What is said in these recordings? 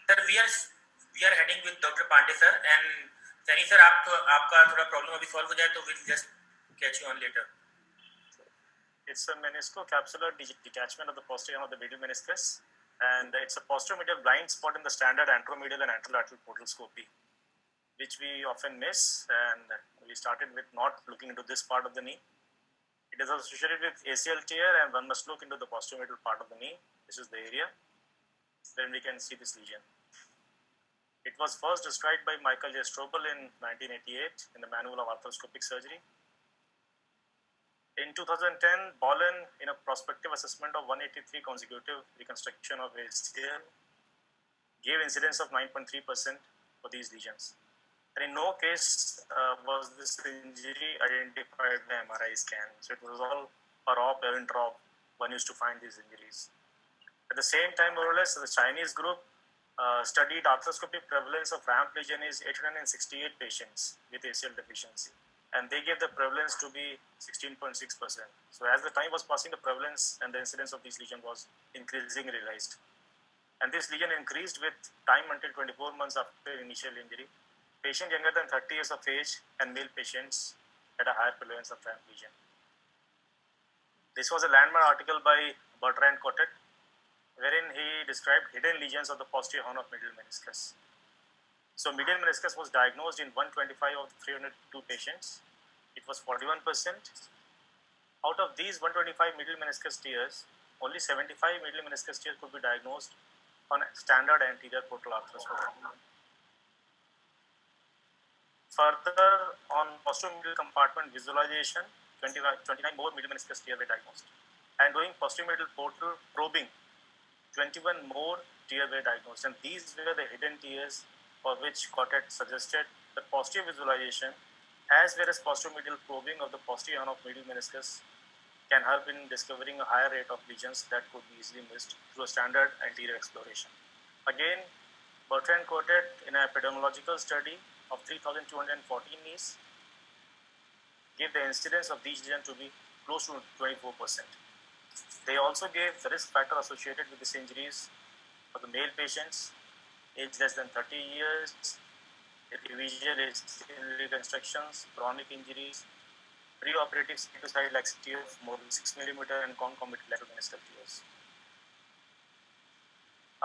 Sir we are heading with doctor Pandey sir and Sunny sir आपका थोड़ा problem अभी solve हो जाए तो will just catch you on later. It's a meniscocapsular detachment of the posterior of the medial meniscus, and it's a posteromedial blind spot in the standard anteromedial and anterolateral portalscopy, which we often miss, and we started with not looking into this part of the knee. It is associated with ACL tear, and one must look into the posteromedial part of the knee. This is the area. Then we can see this lesion. It was first described by Michael J. Strobel in 1988 in the Manual of Arthroscopic Surgery. In 2010, Bolin, in a prospective assessment of 183 consecutive reconstruction of ACL, gave incidence of 9.3% for these lesions. And in no case was this injury identified in the MRI scan. So it was all per-op or intra-op one used to find these injuries. At the same time, more or less, the Chinese group studied arthroscopic prevalence of ramp lesion is 868 patients with ACL deficiency. And they gave the prevalence to be 16.6%. So as the time was passing, the prevalence and the incidence of these lesions was increasing realized. And this lesion increased with time until 24 months after initial injury. Patients younger than 30 years of age and male patients had a higher prevalence of ramp lesion. This was a landmark article by Bertrand Cotet, wherein he described hidden lesions of the posterior horn of medial meniscus. So medial meniscus was diagnosed in 125 of 302 patients. It was 41%. Out of these 125 medial meniscus tears, only 75 medial meniscus tears could be diagnosed on standard anterior portal arthroscopy. Further, on posteromedial compartment visualization, 29 more medial meniscus tears were diagnosed. And doing posteromedial portal probing, 21 more tears were diagnosed. And these were the hidden tears for which Cotet suggested that posterior visualization as well as posteromedial probing of the posterior horn of medial meniscus can help in discovering a higher rate of lesions that could be easily missed through a standard anterior exploration. Again, Bertrand Cotet, in an epidemiological study of 3,214 knees, gave the incidence of these lesions to be close to 24%. They also gave the risk factor associated with these injuries for the male patients, age less than 30 years, revision reconstructions, chronic injuries, preoperative side laxity of more than 6 mm and concomitant lateral meniscal tears.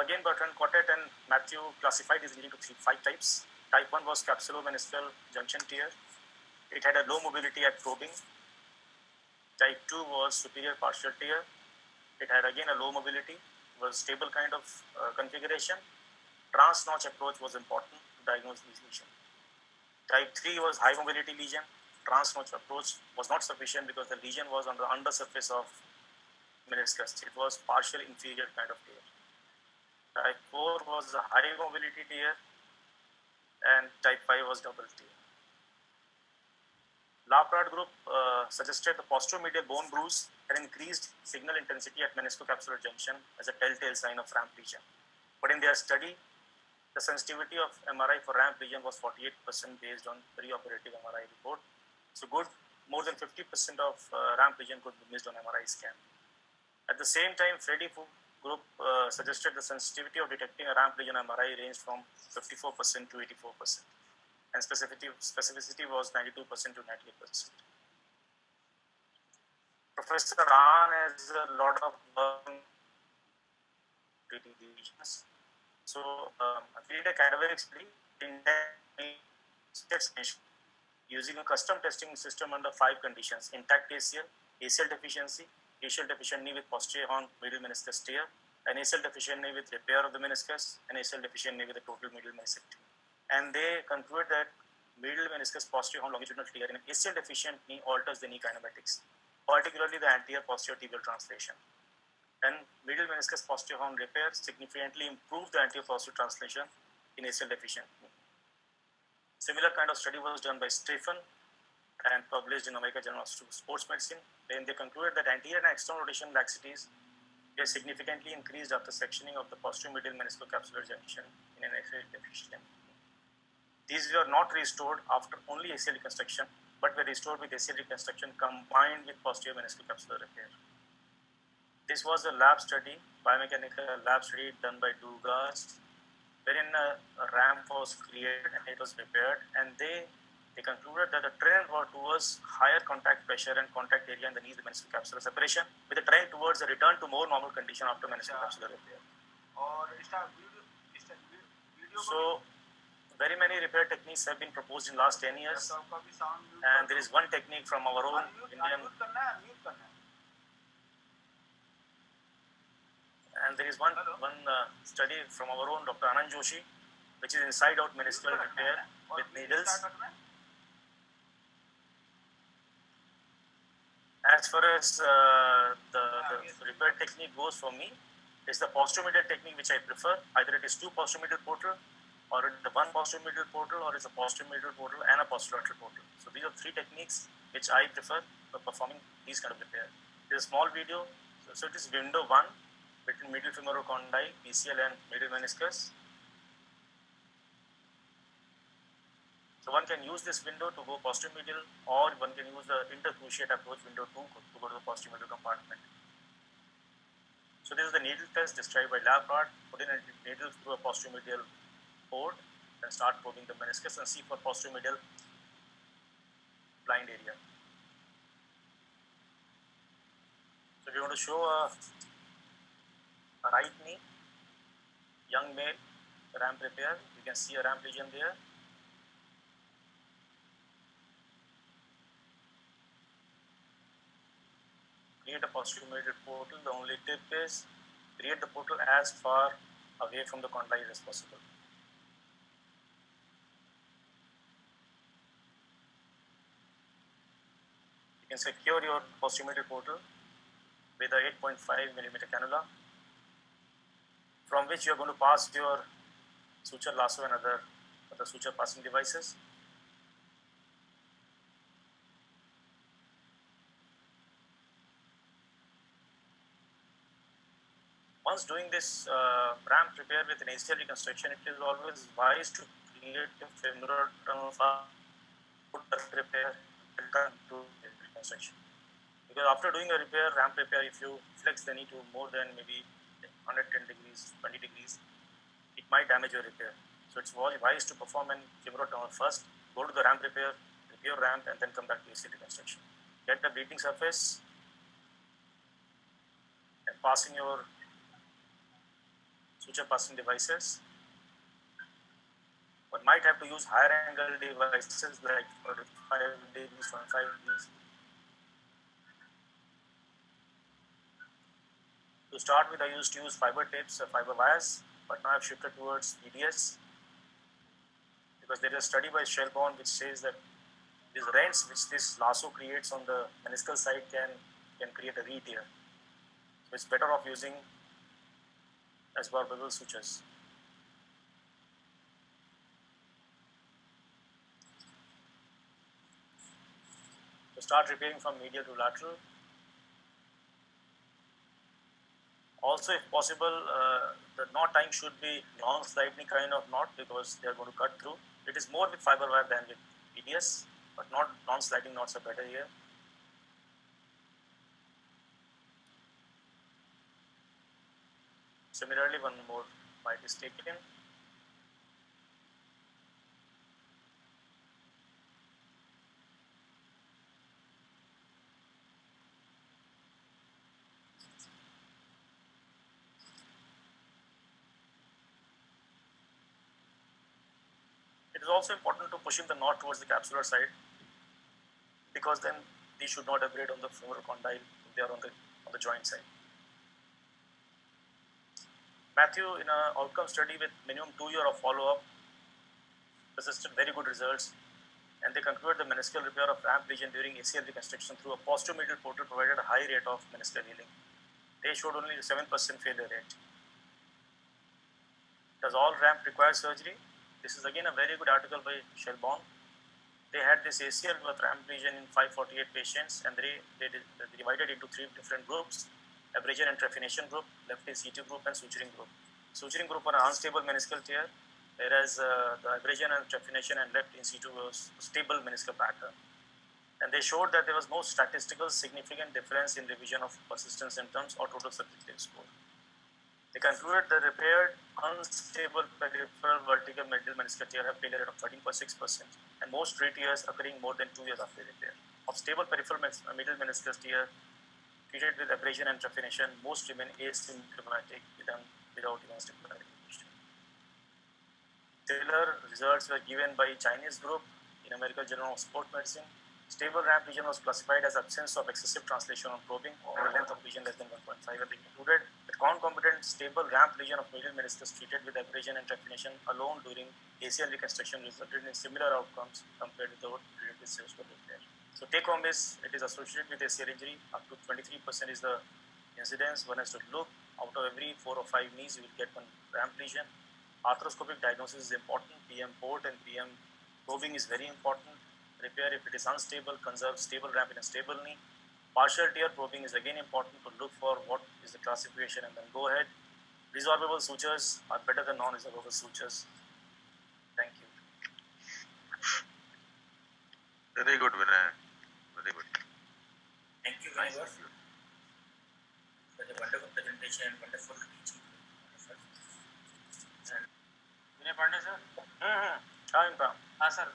Again, Bertrand Cotet and Matthew classified these into 5 types. Type 1 was capsulomeniscal junction tear. It had a low mobility at probing. Type 2 was superior partial tear. It had again a low mobility, was stable kind of configuration. Trans-notch approach was important to diagnose these lesions. Type 3 was high mobility lesion. Trans-notch approach was not sufficient because the lesion was on the undersurface of meniscus. It was partial inferior kind of tear. Type 4 was a high mobility tear, and type 5 was double tear. Laprade group suggested the posteromedial bone bruise had increased signal intensity at meniscocapsular junction as a telltale sign of ramp lesion. But in their study, the sensitivity of MRI for ramp lesion was 48% based on preoperative MRI report. So good, more than 50% of ramp lesion could be missed on MRI scan. At the same time, Freddy group suggested the sensitivity of detecting a ramp lesion MRI ranged from 54% to 84%. And specificity was 92% to 98%. Professor Rahn has a lot of work on treating these lesions. So, we did a cadaveric study in using a custom testing system under 5 conditions: intact ACL, ACL deficiency, ACL deficient knee with posterior horn medial meniscus tear, an ACL deficient knee with repair of the meniscus, and ACL deficient knee with a total medial meniscectomy. And they conclude that medial meniscus posterior horn longitudinal tear in an ACL deficient knee alters the knee kinematics, particularly the anterior posterior tibial translation. And medial meniscus posterior horn repair significantly improved the anterior posterior translation in ACL deficient knee. Similar kind of study was done by Stephen and published in American Journal of Sports Medicine. Then they concluded that anterior and external rotation laxities were significantly increased after sectioning of the posterior medial meniscocapsular junction in an ACL deficient knee. These were not restored after only ACL reconstruction, but were restored with ACL reconstruction combined with posterior meniscocapsular repair. This was a lab study, biomechanical lab study done by Dugas wherein a ramp was created and it was repaired, and they concluded that the trend was towards higher contact pressure and contact area in the knee meniscal capsular separation, with a trend towards a return to more normal condition after meniscal capsular repair. So, very many repair techniques have been proposed in last 10 years, and there is one technique from our own Indian, and there is one study from our own Dr. Anand Joshi, which is inside out meniscal repair with needles. As far as the repair technique goes for me, it's the posteromedial technique which I prefer. Either it is two posteromedial portal, or it is the one posteromedial portal, or it's a posteromedial portal and a posterolateral portal. So these are three techniques which I prefer for performing these kind of repair. There's a small video. So it is window 1 between medial femoral condyle, PCL and medial meniscus. So one can use this window to go posteromedial, or one can use the intercruciate approach window 2 to go to the posteromedial compartment. So this is the needle test described by Lampard. Put in a needle through a posteromedial port and start probing the meniscus and see for posteromedial blind area. So we want to show a right knee, young male, ramp repair. You can see a ramp lesion there. Create a posteromedial portal. The only tip is create the portal as far away from the condyle as possible. You can secure your posteromedial portal with a 8.5 millimeter cannula, from which you are going to pass your suture lasso and other suture passing devices. Once doing this ramp repair with an ACL reconstruction, it is always wise to create a femoral tunnel repair to reconstruction. Because after doing a repair, ramp repair, if you flex the knee to more than maybe 110 degrees, 20 degrees, it might damage your repair. So it's wise to perform an femoral tunnel first, go to the ramp repair, repair ramp, and then come back to ACL reconstruction. Get the bleeding surface and pass in your suture passing devices. One might have to use higher angle devices like 45 degrees, 25 degrees. To start with, I used to use fiber tapes or fiber wires, but now I've shifted towards EDS because there is a study by Shelbourne which says that these rents which this lasso creates on the meniscal side can create a re-tear. So it's better off using asbarbable sutures. So start repairing from medial to lateral. Also, if possible, the knot tying should be non-sliding kind of knot because they are going to cut through. It is more with fiber wire than with EDS, but non-sliding knots are better here. Similarly, one more bite is taken. It is also important to push in the knot towards the capsular side because then these should not abrade on the femoral condyle if they are on the joint side. Matthew, in an outcome study with minimum 2 years of follow-up, persisted very good results, and they concluded the meniscal repair of ramp lesion during ACL reconstruction through a posteromedial portal provided a high rate of meniscal healing. They showed only 7% failure rate. Does all ramp require surgery? This is again a very good article by Shelbourne. They had this ACL with ramp lesion in 548 patients, and they divided into 3 different groups: abrasion and trephination group, left in situ group, and suturing group. Suturing group on an unstable meniscal tear, whereas the abrasion and trephination and left in situ was stable meniscal pattern. And they showed that there was no statistical significant difference in revision of persistent symptoms or total subjective score. They concluded the repaired unstable peripheral vertical middle meniscal tear have failure rate of 13.6%, and most re-tears occurring more than 2 years after repair. Of stable peripheral middle meniscus tear treated with abrasion and trephination, most remain asymptomatic without even stabilization. Similar results were given by Chinese group in American Journal of Sport Medicine. Stable ramp lesion was classified as absence of excessive translation on probing and a length of lesion less than 1.5, and they included the concomitant stable ramp lesion of middle meniscus treated with abrasion and trephination alone during ACL reconstruction resulted in similar outcomes compared with those treated with surgical repair. So take home is it is associated with ACL injury. Up to 23% is the incidence. One has to look out of every 4 or 5 knees you will get one ramp lesion. Arthroscopic diagnosis is important. PM port and PM probing is very important. Repair if it is unstable, conserve stable ramp in a stable knee. Partial tear probing is again important to look for what is the classification and then go ahead. Resorbable sutures are better than non-resorbable sutures. Thank you. Very good, Vinay. Very good. Thank you very much for the wonderful presentation and wonderful teaching. Vinay Pandey sir. Sir.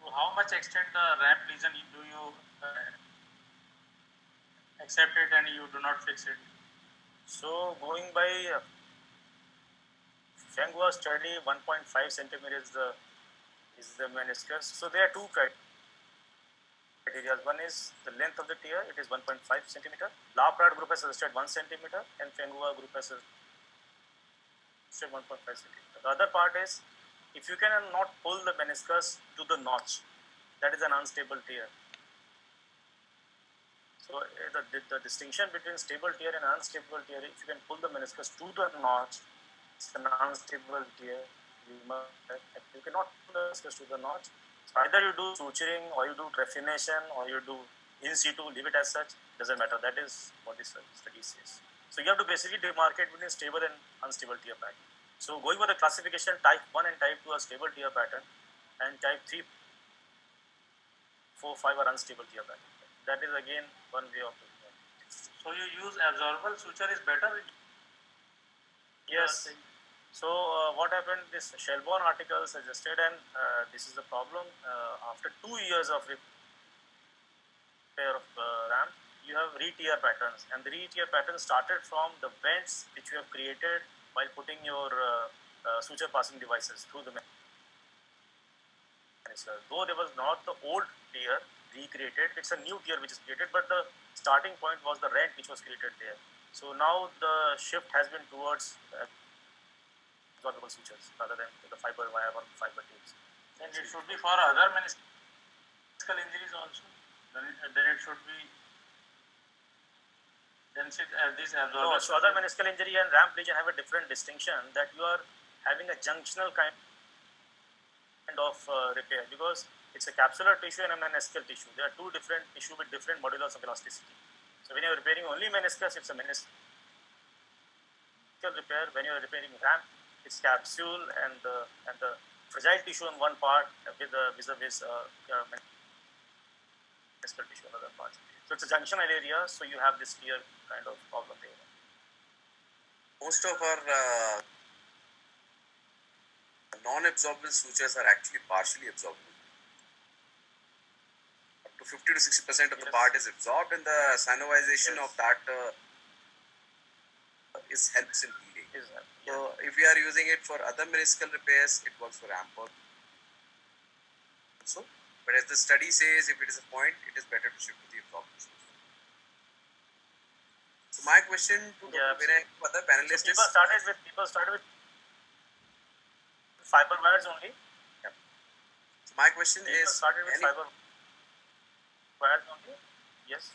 To how much extent the ramp lesion do you accept it and you do not fix it? So going by Feng Hua study, 1.5 centimeters is the meniscus. So there are two criteria. One is the length of the tear. It is 1.5 centimeter. Laprade group has suggested 1 centimeter, and Feng Hua group has suggested 1.5 centimeter. The other part is if you cannot pull the meniscus to the notch, that is an unstable tear. So the distinction between stable tear and unstable tear, if you can pull the meniscus to the notch, it's an unstable tear. You cannot pull the meniscus to the notch. So either you do suturing or you do trephination or you do in situ, leave it as such, doesn't matter. That is what this study says. So you have to basically demarcate between stable and unstable tear pattern. So going for the classification, type 1 and type 2 are stable tear pattern, and type 3, 4, 5 are unstable tear pattern. That is again one way of looking at it. So you use absorbable suture is better? Yes. So what happened, this Shelbourne article suggested, and this is the problem, after 2 years of repair of ramp, you have re-tear patterns, and the re-tear pattern started from the vents which you have created while putting your suture passing devices through the meniscus. Though there was not the old tear recreated, it's a new tear which is created, but the starting point was the rent which was created there. So now the shift has been towards absorbable sutures rather than the fiber wire or fiber tubes. Then it should be for other meniscal injuries also. Then it should be. Then this absorbable. No, so other meniscal injury and ramp lesion have a different distinction, that you are having a junctional kind of repair, because it's a capsular tissue and a meniscal tissue. There are two different tissue with different modulus of elasticity. So when you are repairing only meniscus, it's a meniscal repair. When you are repairing ramp, it's capsule and the fragile tissue on one part with vis-a-vis meniscal tissue on other parts. So it's a junctional area, so you have this tear kind of problem there. Most of our non-absorbable sutures are actually partially absorbable. Up to 50 to 60% of the part is absorbed, and the synovization of that helps in healing. So if we are using it for other meniscal repairs, it works for ramp also. But as the study says, if it is a point, it is better to shift to the absorbable suture. So my question to Vinay, other panelists, people started with fiber wires only. Yeah. So my question people is, started with fiber wires only. Yes.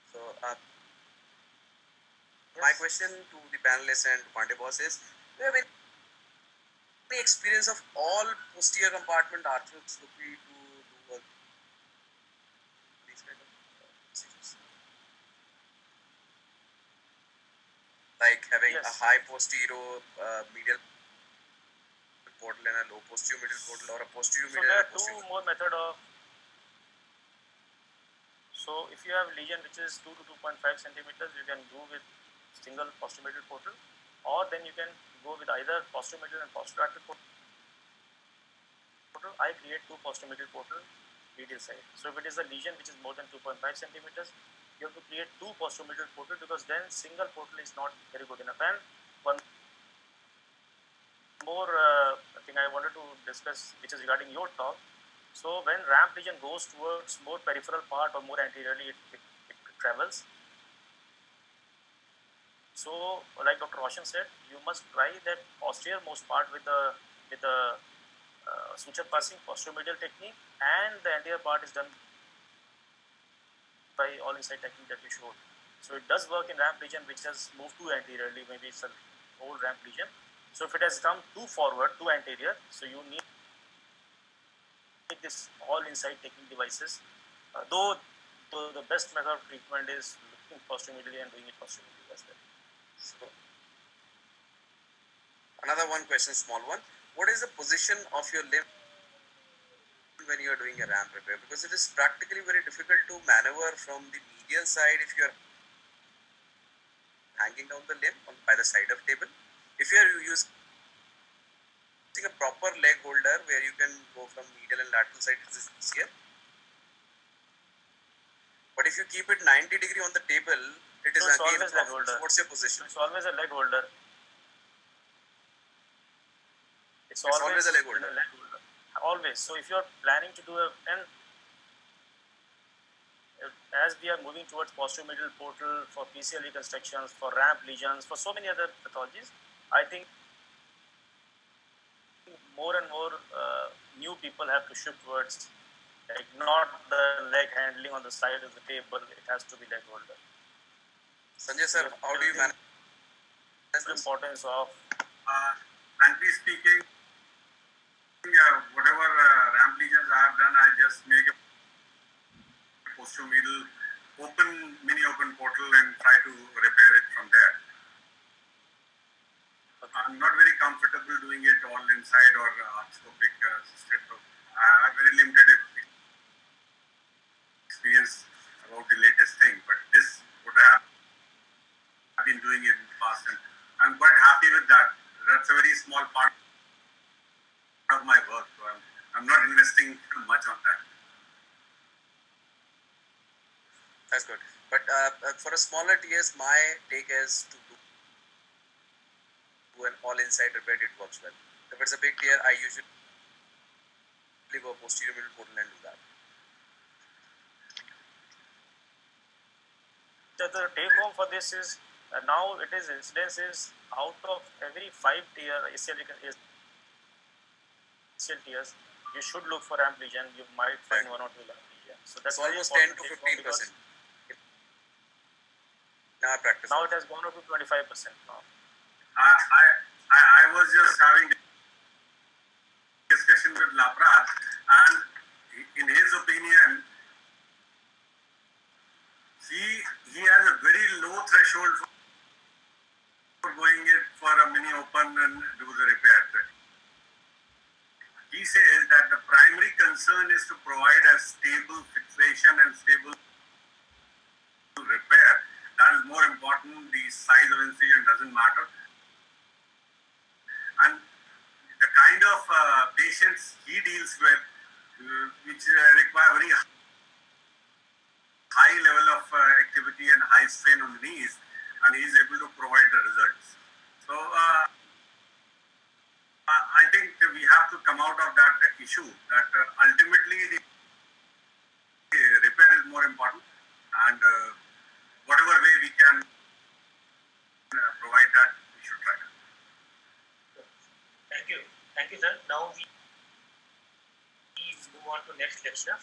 So my question to the panelists and Pandey boss is, do you have any experience of all posterior compartment arthroscopy to do these kind of procedures? Like having a high posterior medial portal and a low posterior middle portal, or a posterior middle and a posterior. So there are two more methods of. So So if you have lesion which is 2 to 2.5 centimeters, you can do with single posteromedial portal, or then you can go with either posteromedial and posterolateral portal. I create two posteromedial portal medial side. So if it is a lesion which is more than 2.5 centimeters, you have to create two posteromedial portal, because then single portal is not very good enough. And one more thing I wanted to discuss, which is regarding your talk. So when ramp lesion goes towards more peripheral part or more anteriorly, it travels. So like Dr. Roshan said, you must try that posterior most part with the suture passing posteromedial technique, and the anterior part is done by all inside technique that we showed. So it does work in ramp lesion which has moved too anteriorly, maybe it's an old ramp lesion. So if it has come too forward, too anterior, so you need this all inside technique devices. Though the best method of treatment is looking posteromedially and doing it posteromedially as well. So, another one question, small one. What is the position of your limb when you are doing a ramp repair? Because it is practically very difficult to maneuver from the medial side if you are hanging down the limb by the side of table. If you are using a proper leg holder where you can go from medial and lateral side, this is easier. But if you keep it 90-degree on the table, it is So again always leg holder. So what's your position? It's always a leg holder. It's always a leg holder. Always. So if you are planning to do and as we are moving towards posteromedial portal for PCL reconstructions, for ramp lesions, for so many other pathologies, I think more and more new people have to shift towards like not the leg handling on the side of the table. It has to be leg holder. Sanjay sir, how do you manage the importance of? Frankly speaking, whatever ramp lesions I have done, I just make a posteromedial mini open portal and try to repair it from there. Okay. I'm not very comfortable doing it all inside or arthroscopic system. I have very limited experience about the latest thing, but this what I have been doing in the past, and I'm quite happy with that. That's a very small part of my work, so I'm not investing too much on that. That's good. But for a smaller TS, my take is to do an all inside repair. It works well. If it's a big tier, I usually go posterior middle portal and do that. The take home for this is now it is incidence is out of every 5 tier ACL tiers, you should look for ramp lesion. You might find one or two ramp lesion. So that's almost 10 to 15%. Now it has gone up to 25% now. I was just having discussion with Laprad, and in his opinion, he has a very low threshold for going it for a mini open and do the repair. He says that the primary concern is to provide a stable fixation and stable repair. That is more important. The size of incision doesn't matter. And the kind of patients he deals with, which require very high level of activity and high strain on the knees, and he is able to provide the results. So I think we have to come out of that issue that ultimately the repair is more important, and whatever way we can provide that, we should try. Thank you, sir. Now we move on to next lecture.